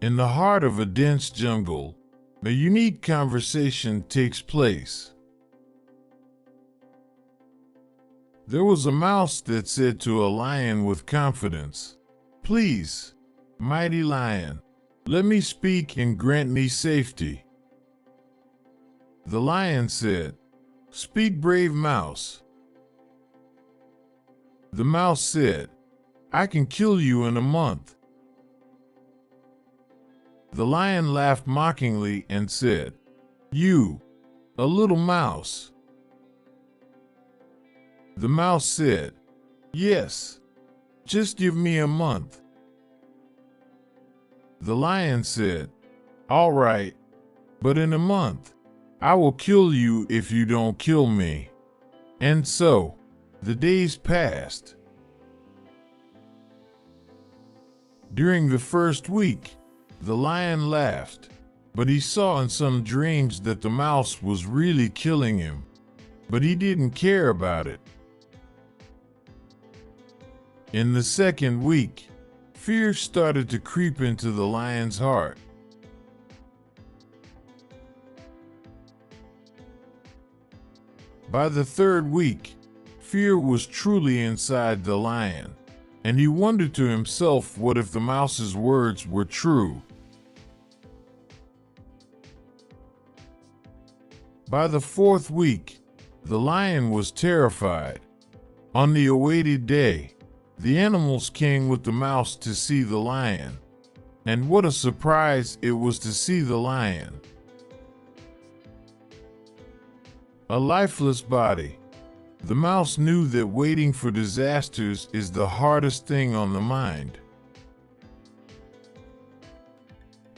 In the heart of a dense jungle, a unique conversation takes place. There was a mouse that said to a lion with confidence, "Please, mighty lion, let me speak and grant me safety." The lion said, "Speak, brave mouse." The mouse said, "I can kill you in a month." The lion laughed mockingly and said, "You, a little mouse." The mouse said, "Yes, just give me a month." The lion said, "All right, but in a month, I will kill you if you don't kill me." And so, the days passed. During the first week, the lion laughed, but he saw in some dreams that the mouse was really killing him, but he didn't care about it. In the second week, fear started to creep into the lion's heart. By the third week, fear was truly inside the lion, and he wondered to himself, what if the mouse's words were true? By the fourth week, the lion was terrified. On the awaited day, the animals came with the mouse to see the lion, and what a surprise it was to see the lion. A lifeless body. The mouse knew that waiting for disasters is the hardest thing on the mind.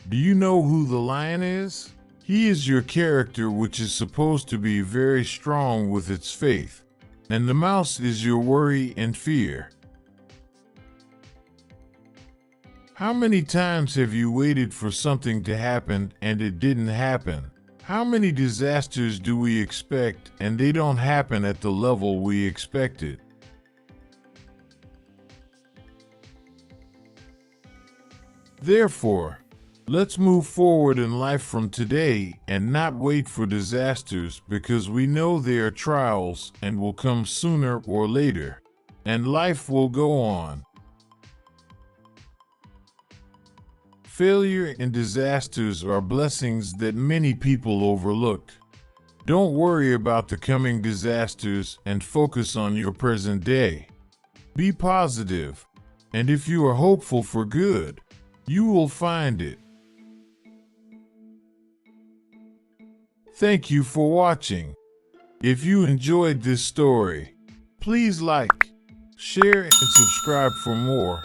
Do you know who the lion is? He is your character, which is supposed to be very strong with its faith, and the mouse is your worry and fear. How many times have you waited for something to happen and it didn't happen? How many disasters do we expect and they don't happen at the level we expected? Therefore, let's move forward in life from today and not wait for disasters, because we know they are trials and will come sooner or later, and life will go on. Failure and disasters are blessings that many people overlook. Don't worry about the coming disasters and focus on your present day. Be positive, and if you are hopeful for good, you will find it. Thank you for watching. If you enjoyed this story, please like, share, and subscribe for more.